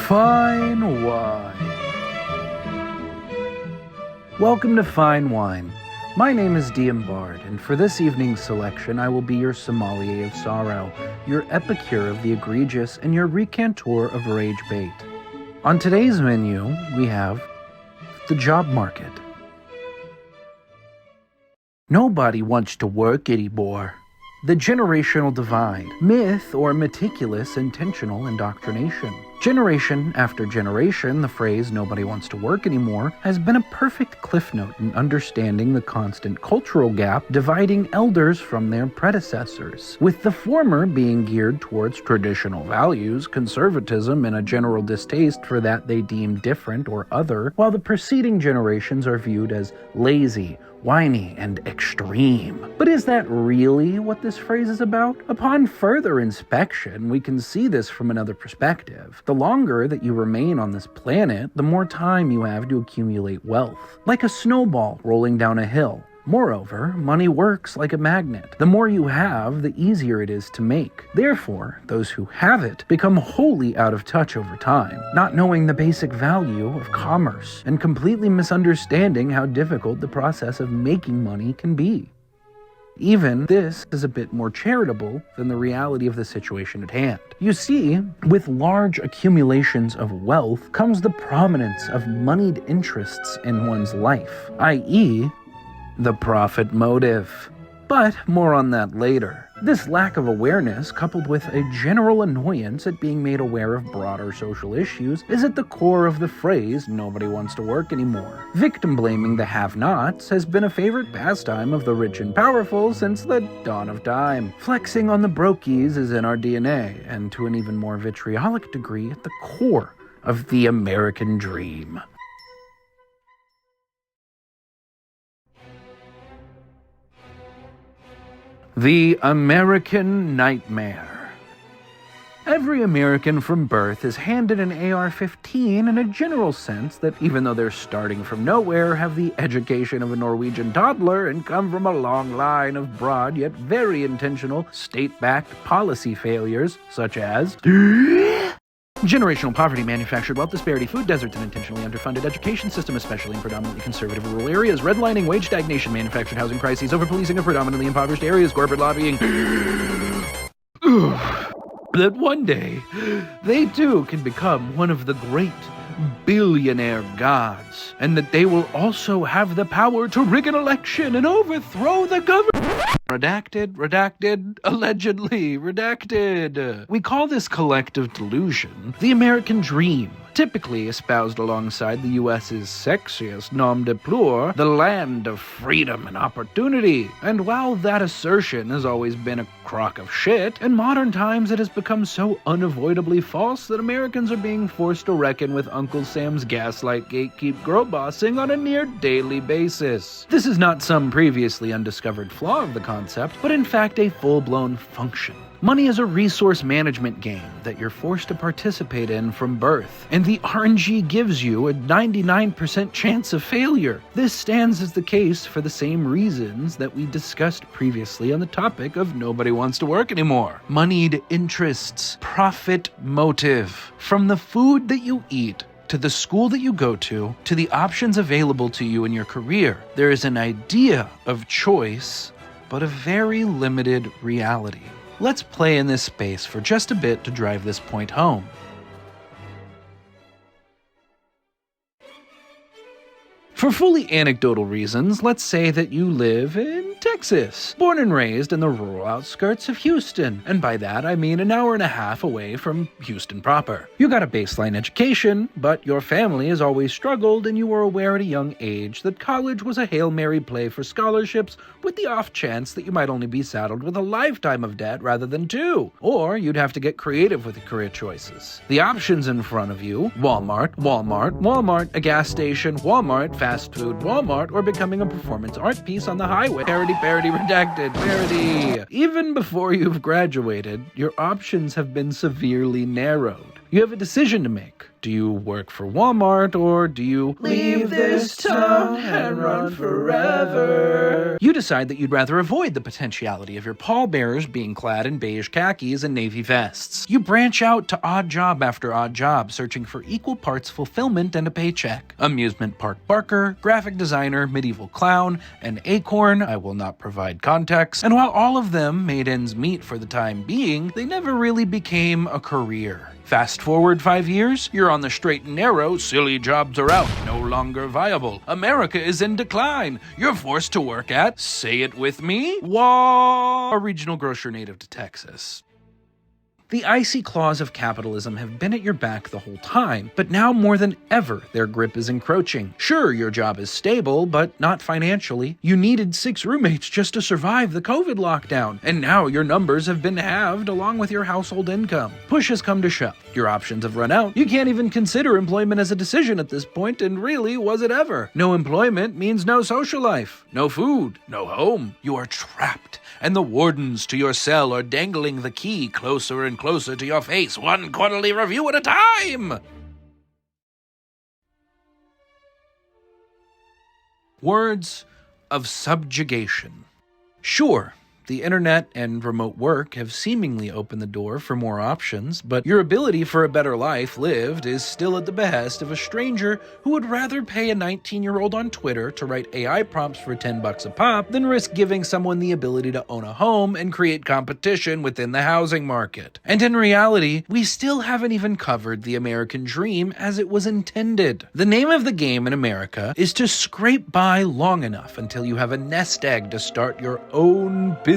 Fine Wine. Welcome to Fine Wine. My name is Diem Bard, and for this evening's selection, I will be your sommelier of sorrow, your epicure of the egregious, and your recantor of rage bait. On today's menu, we have the job market. Nobody wants to work anymore. The generational divide, myth or meticulous intentional indoctrination. Generation after generation, the phrase "nobody wants to work anymore" has been a perfect cliff note in understanding the constant cultural gap dividing elders from their predecessors, with the former being geared towards traditional values, conservatism, and a general distaste for that they deem different or other, while the preceding generations are viewed as lazy, whiny, and extreme. But is that really what this phrase is about? Upon further inspection, we can see this from another perspective. The longer that you remain on this planet, the more time you have to accumulate wealth, like a snowball rolling down a hill. Moreover, money works like a magnet. The more you have, the easier it is to make. Therefore, those who have it become wholly out of touch over time, not knowing the basic value of commerce and completely misunderstanding how difficult the process of making money can be. Even this is a bit more charitable than the reality of the situation at hand. You see, with large accumulations of wealth comes the prominence of moneyed interests in one's life, i.e., the profit motive. But more on that later. This lack of awareness, coupled with a general annoyance at being made aware of broader social issues, is at the core of the phrase "nobody wants to work anymore." Victim-blaming the have-nots has been a favorite pastime of the rich and powerful since the dawn of time. Flexing on the brokies is in our DNA, and to an even more vitriolic degree at the core of the American dream. The American Nightmare. Every American from birth is handed an AR-15 in a general sense that, even though they're starting from nowhere, have the education of a Norwegian toddler and come from a long line of broad yet very intentional state-backed policy failures, such as generational poverty, manufactured wealth disparity, food deserts, and intentionally underfunded education system, especially in predominantly conservative rural areas, redlining, wage stagnation, manufactured housing crises, over-policing of predominantly impoverished areas, corporate lobbying. That one day, they too can become one of the great billionaire gods, and that they will also have the power to rig an election and overthrow the government. Redacted, allegedly redacted. We call this collective delusion the American dream, typically espoused alongside the U.S.'s sexiest nom de plume, the land of freedom and opportunity. And while that assertion has always been a crock of shit, in modern times it has become so unavoidably false that Americans are being forced to reckon with Uncle Sam's gaslight gatekeep girl bossing on a near daily basis. This is not some previously undiscovered flaw of the concept, but in fact a full-blown function. Money is a resource management game that you're forced to participate in from birth, and the RNG gives you a 99% chance of failure. This stands as the case for the same reasons that we discussed previously on the topic of nobody wants to work anymore. Moneyed interests, profit motive. From the food that you eat, to the school that you go to the options available to you in your career, there is an idea of choice, but a very limited reality. Let's play in this space for just a bit to drive this point home. For fully anecdotal reasons, let's say that you live in Texas, born and raised in the rural outskirts of Houston, and by that I mean an hour and a half away from Houston proper. You got a baseline education, but your family has always struggled, and you were aware at a young age that college was a Hail Mary play for scholarships, with the off chance that you might only be saddled with a lifetime of debt rather than two, or you'd have to get creative with your career choices. The options in front of you: Walmart, a gas station, Walmart, fast food, Walmart, or becoming a performance art piece on the highway. Parody, redacted, parody. Even before you've graduated, your options have been severely narrowed. You have a decision to make. Do you work for Walmart, or do you leave this town and run forever? You decide that you'd rather avoid the potentiality of your pallbearers being clad in beige khakis and navy vests. You branch out to odd job after odd job, searching for equal parts fulfillment and a paycheck. Amusement park barker, graphic designer, medieval clown, and acorn, I will not provide context. And while all of them made ends meet for the time being, they never really became a career. Fast forward 5 years, you're on the straight and narrow, silly jobs are out, no longer viable. America is in decline. You're forced to work at, say it with me, a regional grocer native to Texas. The icy claws of capitalism have been at your back the whole time, but now more than ever, their grip is encroaching. Sure, your job is stable, but not financially. You needed 6 roommates just to survive the COVID lockdown, and now your numbers have been halved along with your household income. Push has come to shove. Your options have run out. You can't even consider employment as a decision at this point, and really, was it ever? No employment means no social life, no food, no home. You are trapped, and the wardens to your cell are dangling the key closer and closer to your face, one quarterly review at a time! Words of subjugation. Sure, the internet and remote work have seemingly opened the door for more options, but your ability for a better life lived is still at the behest of a stranger who would rather pay a 19-year-old on Twitter to write AI prompts for $10 a pop than risk giving someone the ability to own a home and create competition within the housing market. And in reality, we still haven't even covered the American dream as it was intended. The name of the game in America is to scrape by long enough until you have a nest egg to start your own business.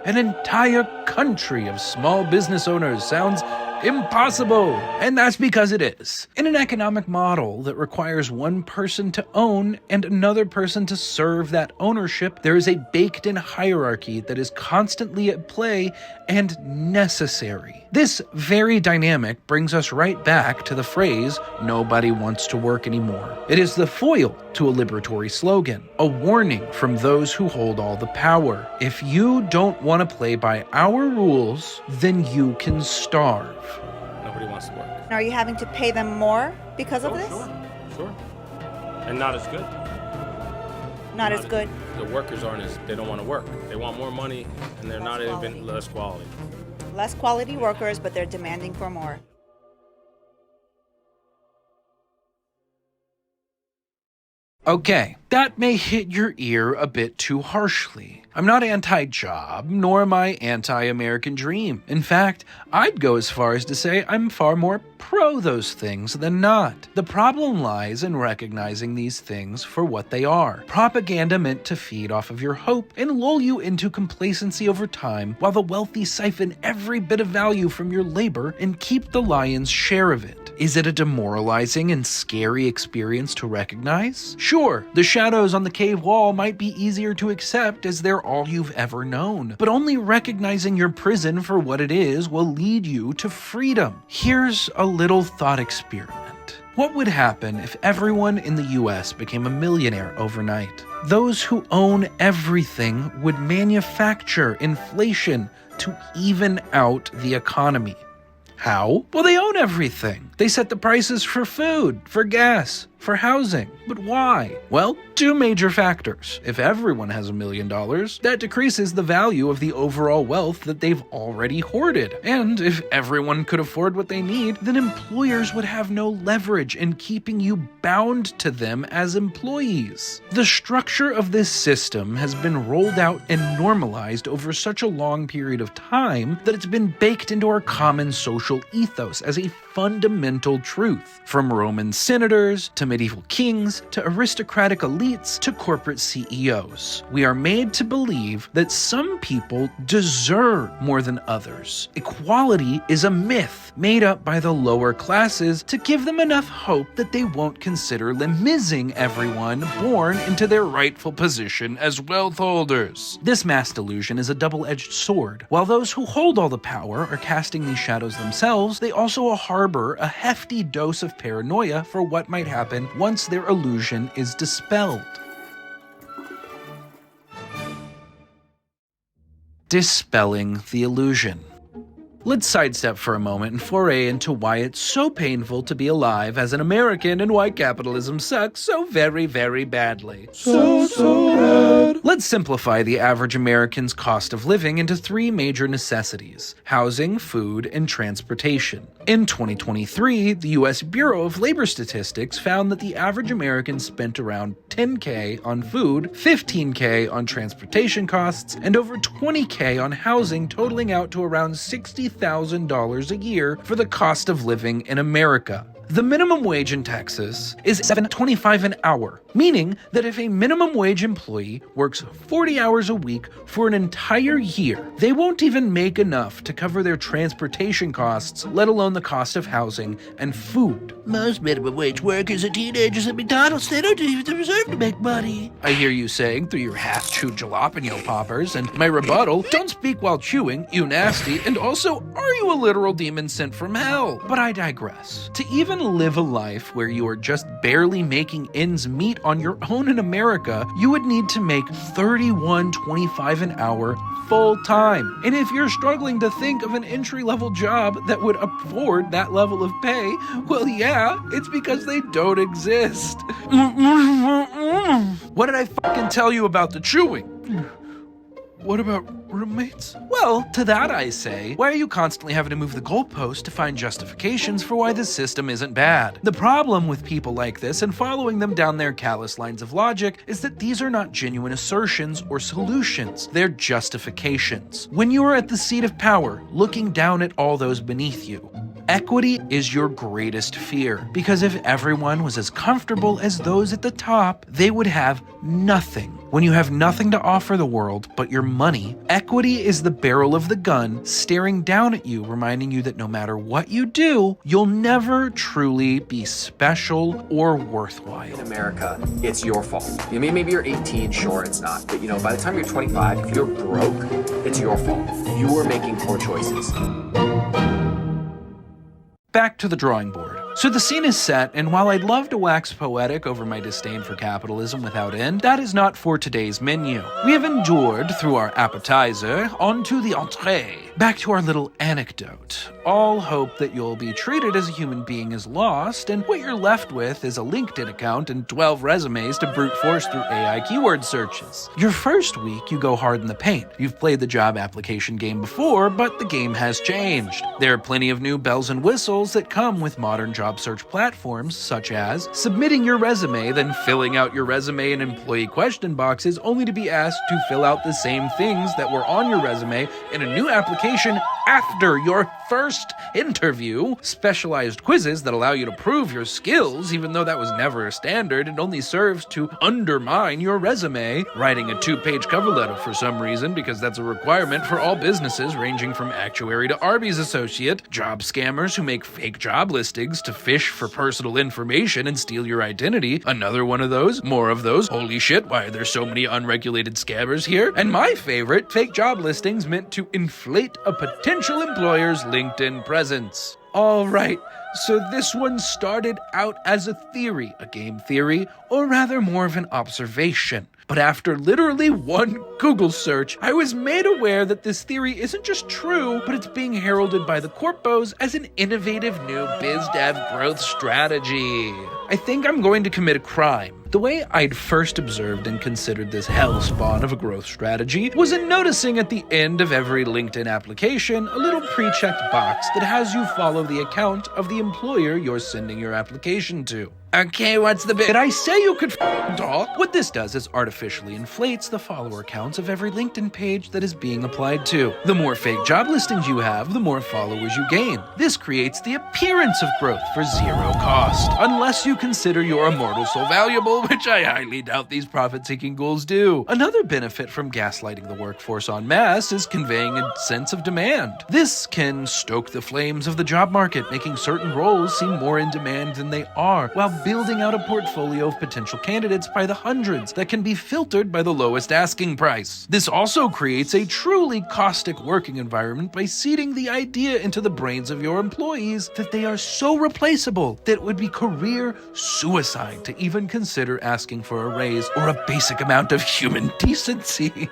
An entire country of small business owners sounds impossible, and that's because it is. In an economic model that requires one person to own and another person to serve that ownership, there is a baked-in hierarchy that is constantly at play and necessary. This very dynamic brings us right back to the phrase, "nobody wants to work anymore." It is the foil to a liberatory slogan, a warning from those who hold all the power. If you don't want to play by our rules, then you can starve. Nobody wants to work. Are you having to pay them more because of this? Sure. And not as good. Not as good. The workers they don't want to work. They want more money, and they're not even less quality. Less quality workers, but they're demanding for more. Okay, that may hit your ear a bit too harshly. I'm not anti-job, nor am I anti-American dream. In fact, I'd go as far as to say I'm far more pro those things than not. The problem lies in recognizing these things for what they are. Propaganda meant to feed off of your hope and lull you into complacency over time, while the wealthy siphon every bit of value from your labor and keep the lion's share of it. Is it a demoralizing and scary experience to recognize? Sure, the shadows on the cave wall might be easier to accept as they're all you've ever known, but only recognizing your prison for what it is will lead you to freedom. Here's a little thought experiment. What would happen if everyone in the US became a millionaire overnight? Those who own everything would manufacture inflation to even out the economy. How? Well, they own everything. They set the prices for food, for gas, for housing. But why? Well, 2 major factors. If everyone has $1 million, that decreases the value of the overall wealth that they've already hoarded. And if everyone could afford what they need, then employers would have no leverage in keeping you bound to them as employees. The structure of this system has been rolled out and normalized over such a long period of time that it's been baked into our common social ethos as a fundamental truth. From Roman senators, to medieval kings, to aristocratic elites, to corporate CEOs. We are made to believe that some people deserve more than others. Equality is a myth made up by the lower classes to give them enough hope that they won't consider lemizing everyone born into their rightful position as wealth holders. This mass delusion is a double-edged sword. While those who hold all the power are casting these shadows themselves, they also harbor a hefty dose of paranoia for what might happen once their illusion is dispelled. Dispelling the Illusion. Let's sidestep for a moment and foray into why it's so painful to be alive as an American and why capitalism sucks so very, very badly. So bad. Let's simplify the average American's cost of living into three major necessities: housing, food, and transportation. In 2023, the U.S. Bureau of Labor Statistics found that the average American spent around $10K on food, $15K on transportation costs, and over $20K on housing, totaling out to around $60,000 a year for the cost of living in America. The minimum wage in Texas is $7.25 an hour, meaning that if a minimum wage employee works 40 hours a week for an entire year, they won't even make enough to cover their transportation costs, let alone the cost of housing and food. Most minimum wage workers are teenagers at McDonald's. They don't even deserve to make money. I hear you saying through your half-chewed jalapeno poppers, and my rebuttal, don't speak while chewing, you nasty, and also, are you a literal demon sent from hell? But I digress. To even live a life where you are just barely making ends meet on your own in America, you would need to make $31.25 an hour full-time. And if you're struggling to think of an entry-level job that would afford that level of pay, well, yeah, it's because they don't exist. What did I fucking tell you about the chewing? What about roommates? Well, to that I say, why are you constantly having to move the goalpost to find justifications for why this system isn't bad? The problem with people like this and following them down their callous lines of logic is that these are not genuine assertions or solutions. They're justifications. When you are at the seat of power, looking down at all those beneath you, equity is your greatest fear, because if everyone was as comfortable as those at the top, they would have nothing. When you have nothing to offer the world but your money, equity is the barrel of the gun staring down at you, reminding you that no matter what you do, you'll never truly be special or worthwhile. In America, it's your fault. You mean, maybe you're 18, sure, it's not. But by the time you're 25, if you're broke, it's your fault. You are making poor choices. Back to the drawing board. So the scene is set, and while I'd love to wax poetic over my disdain for capitalism without end, that is not for today's menu. We have endured through our appetizer onto the entree. Back to our little anecdote. All hope that you'll be treated as a human being is lost, and what you're left with is a LinkedIn account and 12 resumes to brute force through AI keyword searches. Your first week, you go hard in the paint. You've played the job application game before, but the game has changed. There are plenty of new bells and whistles that come with modern job search platforms, such as submitting your resume, then filling out your resume in employee question boxes, only to be asked to fill out the same things that were on your resume in a new application after your first interview, specialized quizzes that allow you to prove your skills, even though that was never a standard and only serves to undermine your resume, writing a 2-page cover letter for some reason because that's a requirement for all businesses ranging from actuary to Arby's associate, job scammers who make fake job listings to fish for personal information and steal your identity, another one of those, more of those, holy shit, why are there so many unregulated scammers here? And my favorite, fake job listings meant to inflate a potential employer's LinkedIn presence. All right, so this one started out as a theory, a game theory, or rather more of an observation. But after literally one Google search, I was made aware that this theory isn't just true, but it's being heralded by the corpos as an innovative new biz dev growth strategy. I think I'm going to commit a crime. The way I'd first observed and considered this hellspawn of a growth strategy was in noticing at the end of every LinkedIn application a little pre-checked box that has you follow the account of the employer you're sending your application to. Okay, what's the bit? Did I say you could talk? What this does is artificially inflates the follower counts of every LinkedIn page that is being applied to. The more fake job listings you have, the more followers you gain. This creates the appearance of growth for zero cost, unless you consider your immortal soul valuable, which I highly doubt these profit-seeking ghouls do. Another benefit from gaslighting the workforce en masse is conveying a sense of demand. This can stoke the flames of the job market, making certain roles seem more in demand than they are, while building out a portfolio of potential candidates by the hundreds that can be filtered by the lowest asking price. This also creates a truly caustic working environment by seeding the idea into the brains of your employees that they are so replaceable that it would be career suicide to even consider asking for a raise or a basic amount of human decency.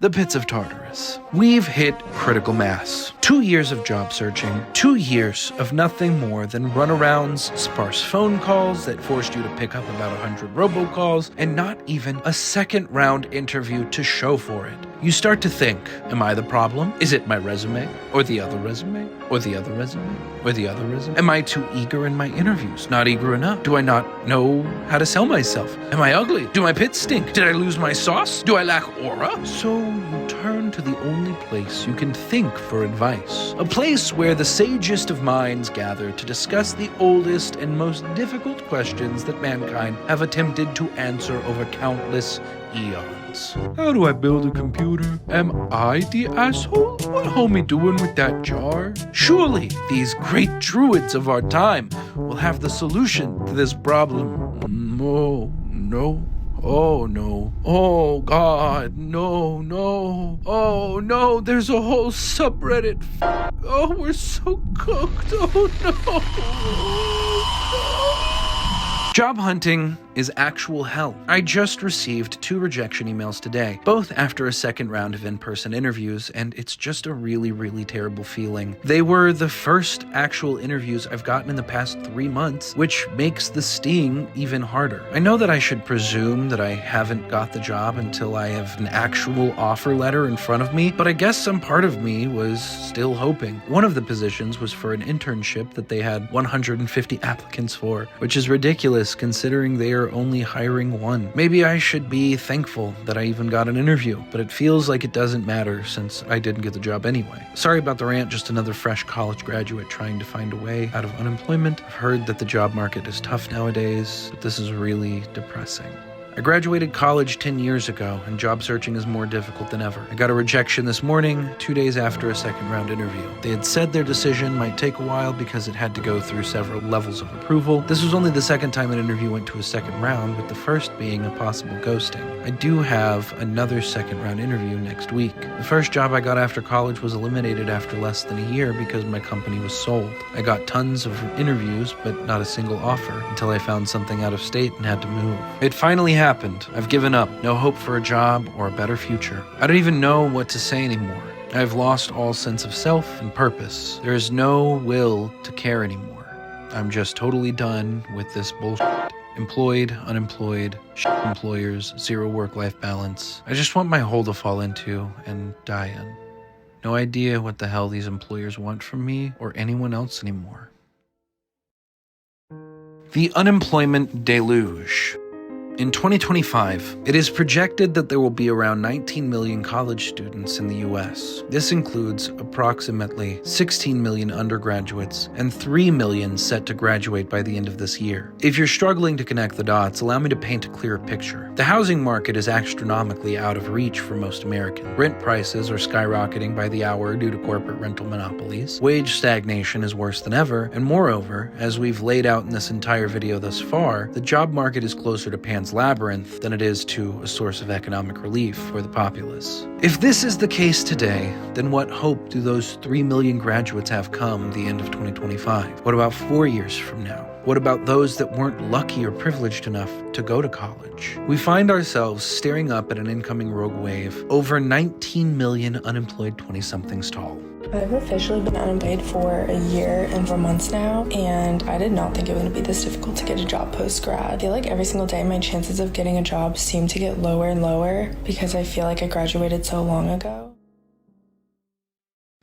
The Pits of Tartarus. We've hit critical mass. 2 years of job searching, 2 years of nothing more than runarounds, sparse phone calls that forced you to pick up about 100 robocalls, and not even a second round interview to show for it. You start to think, am I the problem? Is it my resume? Or the other resume? Or the other resume? Or the other resume? Am I too eager in my interviews? Not eager enough? Do I not know how to sell myself? Am I ugly? Do my pits stink? Did I lose my sauce? Do I lack aura? So you turn to the only place you can think for advice. A place where the sagest of minds gather to discuss the oldest and most difficult questions that mankind have attempted to answer over countless eons. How do I build a computer? Am I the asshole? What homie doing with that jar? Surely these great druids of our time will have the solution to this problem. No. Oh no. Oh God, no. Oh no, there's a whole subreddit. Oh, we're so cooked. Oh no. Job hunting is actual hell. I just received 2 rejection emails today, both after a second round of in-person interviews, and it's just a really, really terrible feeling. They were the first actual interviews I've gotten in the past 3 months, which makes the sting even harder. I know that I should presume that I haven't got the job until I have an actual offer letter in front of me, but I guess some part of me was still hoping. One of the positions was for an internship that they had 150 applicants for, which is ridiculous considering they are only hiring 1. Maybe I should be thankful that I even got an interview, but it feels like it doesn't matter since I didn't get the job anyway. Sorry about the rant, just another fresh college graduate trying to find a way out of unemployment. I've heard that the job market is tough nowadays, but this is really depressing. I graduated college 10 years ago, and job searching is more difficult than ever. I got a rejection this morning, 2 days after a second round interview. They had said their decision might take a while because it had to go through several levels of approval. This was only the second time an interview went to a second round, with the first being a possible ghosting. I do have another second round interview next week. The first job I got after college was eliminated after less than a year because my company was sold. I got tons of interviews, but not a single offer until I found something out of state and had to move. It finally happened. I've given up. No hope for a job or a better future. I don't even know what to say anymore. I've lost all sense of self and purpose. There is no will to care anymore. I'm just totally done with this bullshit. Employed, unemployed, employers, zero work-life balance. I just want my hole to fall into and die in. No idea what the hell these employers want from me or anyone else anymore. The Unemployment Deluge. In 2025, it is projected that there will be around 19 million college students in the US. This includes approximately 16 million undergraduates and 3 million set to graduate by the end of this year. If you're struggling to connect the dots, allow me to paint a clearer picture. The housing market is astronomically out of reach for most Americans. Rent prices are skyrocketing by the hour due to corporate rental monopolies. Wage stagnation is worse than ever, and moreover, as we've laid out in this entire video thus far, the job market is closer to Pan's Labyrinth than it is to a source of economic relief for the populace. If this is the case today, then what hope do those 3 million graduates have come the end of 2025? What about 4 years from now? What about those that weren't lucky or privileged enough to go to college? We find ourselves staring up at an incoming rogue wave, over 19 million unemployed 20-somethings tall. I've officially been unemployed for a year and 4 months now, and I did not think it would be this difficult to get a job post-grad. I feel like every single day my chances of getting a job seem to get lower and lower because I feel like I graduated so long ago.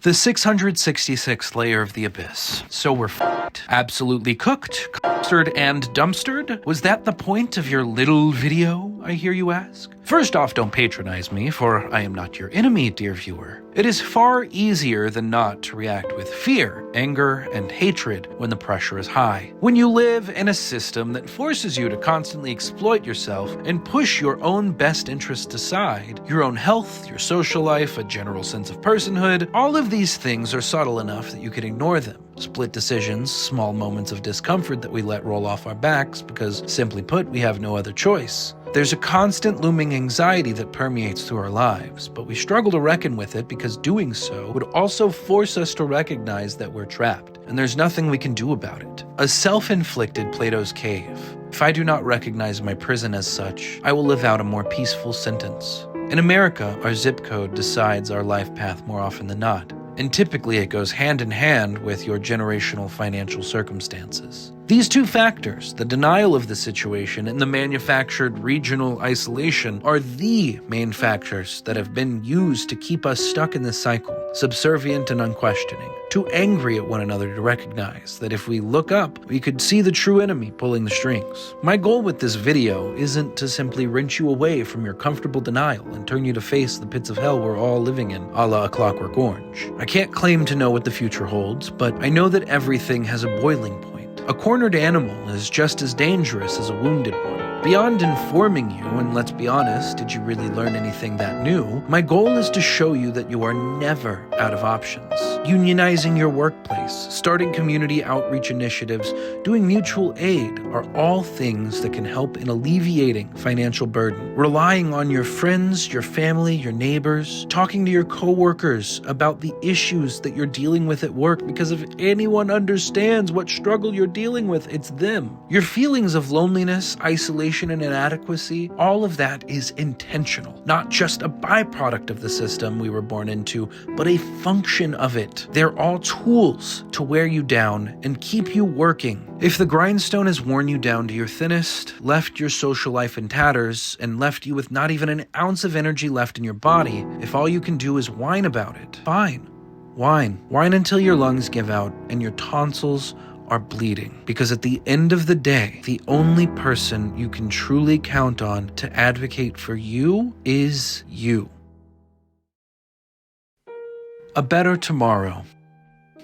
The 666th layer of the abyss. So we're f***ed. Absolutely cooked, custard, and dumpstered? Was that the point of your little video, I hear you ask? First off, don't patronize me, for I am not your enemy, dear viewer. It is far easier than not to react with fear, anger, and hatred when the pressure is high. When you live in a system that forces you to constantly exploit yourself and push your own best interests aside, your own health, your social life, a general sense of personhood, all of these things are subtle enough that you can ignore them. Split decisions, small moments of discomfort that we let roll off our backs because, simply put, we have no other choice. There's a constant looming anxiety that permeates through our lives, but we struggle to reckon with it because doing so would also force us to recognize that we're trapped, and there's nothing we can do about it. A self-inflicted Plato's cave. If I do not recognize my prison as such, I will live out a more peaceful sentence. In America, our zip code decides our life path more often than not, and typically it goes hand in hand with your generational financial circumstances. These two factors, the denial of the situation and the manufactured regional isolation, are the main factors that have been used to keep us stuck in this cycle, subservient and unquestioning, too angry at one another to recognize that if we look up, we could see the true enemy pulling the strings. My goal with this video isn't to simply wrench you away from your comfortable denial and turn you to face the pits of hell we're all living in, a la A Clockwork Orange. I can't claim to know what the future holds, but I know that everything has a boiling point. A cornered animal is just as dangerous as a wounded one. Beyond informing you, and let's be honest, did you really learn anything that new? My goal is to show you that you are never out of options. Unionizing your workplace, starting community outreach initiatives, doing mutual aid are all things that can help in alleviating financial burden. Relying on your friends, your family, your neighbors, talking to your coworkers about the issues that you're dealing with at work, because if anyone understands what struggle you're dealing with, it's them. Your feelings of loneliness, isolation, and inadequacy, all of that is intentional, not just a byproduct of the system we were born into, but a function of it. They're all tools to wear you down and keep you working. If the grindstone has worn you down to your thinnest, left your social life in tatters, and left you with not even an ounce of energy left in your body, if all you can do is whine about it, fine. Whine. Whine until your lungs give out and your tonsils are bleeding, because at the end of the day, the only person you can truly count on to advocate for you is you. A better tomorrow.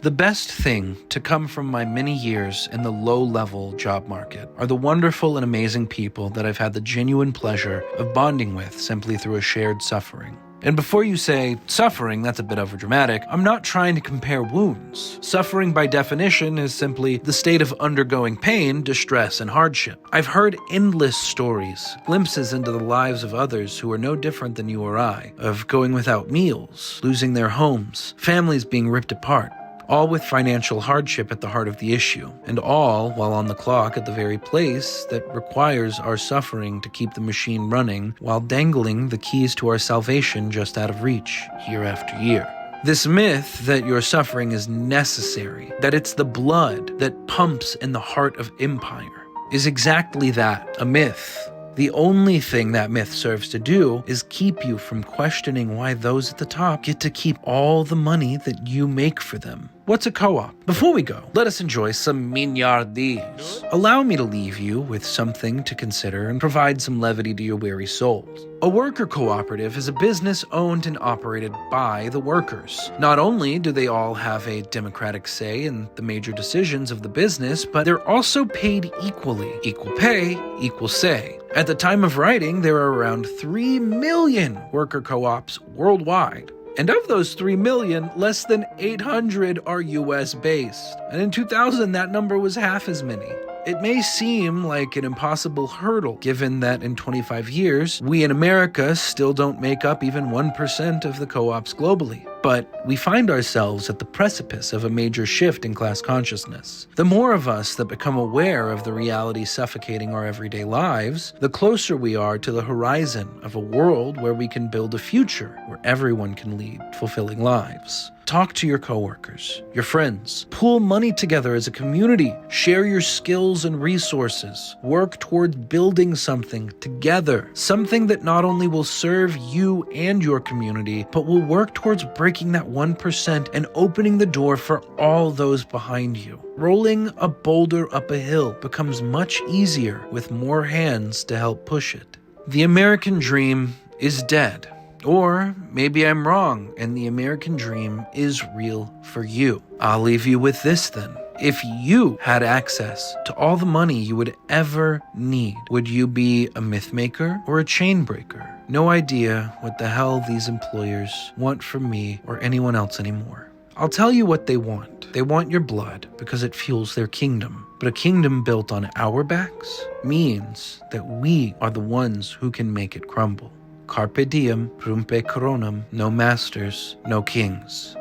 The best thing to come from my many years in the low-level job market are the wonderful and amazing people that I've had the genuine pleasure of bonding with simply through a shared suffering. And before you say, suffering, that's a bit overdramatic, I'm not trying to compare wounds. Suffering by definition is simply the state of undergoing pain, distress, and hardship. I've heard endless stories, glimpses into the lives of others who are no different than you or I, of going without meals, losing their homes, families being ripped apart. All with financial hardship at the heart of the issue, and all while on the clock at the very place that requires our suffering to keep the machine running, while dangling the keys to our salvation just out of reach, year after year. This myth that your suffering is necessary, that it's the blood that pumps in the heart of empire, is exactly that, a myth. The only thing that myth serves to do is keep you from questioning why those at the top get to keep all the money that you make for them. What's a co-op? Before we go, let us enjoy some mignardises. Allow me to leave you with something to consider and provide some levity to your weary souls. A worker cooperative is a business owned and operated by the workers. Not only do they all have a democratic say in the major decisions of the business, but they're also paid equally. Equal pay, equal say. At the time of writing, there are around 3 million worker co-ops worldwide. And of those 3 million, less than 800 are US-based. And in 2000, that number was half as many. It may seem like an impossible hurdle, given that in 25 years, we in America still don't make up even 1% of the co-ops globally. But we find ourselves at the precipice of a major shift in class consciousness. The more of us that become aware of the reality suffocating our everyday lives, the closer we are to the horizon of a world where we can build a future where everyone can lead fulfilling lives. Talk to your coworkers, your friends, pool money together as a community, share your skills and resources, work towards building something together, something that not only will serve you and your community, but will work towards breaking that 1% and opening the door for all those behind you. Rolling a boulder up a hill becomes much easier with more hands to help push it. The American dream is dead. Or maybe I'm wrong and the American dream is real for you. I'll leave you with this then. If you had access to all the money you would ever need, would you be a myth maker or a chain breaker? No idea what the hell these employers want from me or anyone else anymore. I'll tell you what they want. They want your blood because it fuels their kingdom. But a kingdom built on our backs means that we are the ones who can make it crumble. Carpe diem, rumpe coronam, no masters, no kings.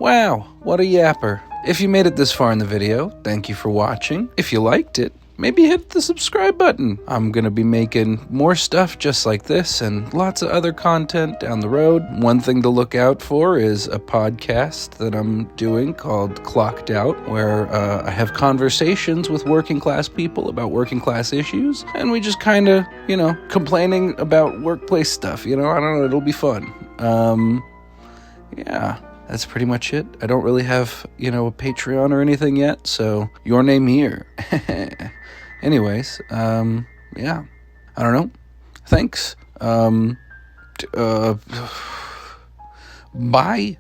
Wow, what a yapper. If you made it this far in the video, thank you for watching. If you liked it, maybe hit the subscribe button. I'm gonna be making more stuff just like this and lots of other content down the road. One thing to look out for is a podcast that I'm doing called Clocked Out, where I have conversations with working class people about working class issues, and we just kind of, complaining about workplace stuff, I don't know, it'll be fun. Yeah. That's pretty much it. I don't really have, a Patreon or anything yet, so your name here. Anyways, yeah. I don't know. Thanks. Bye.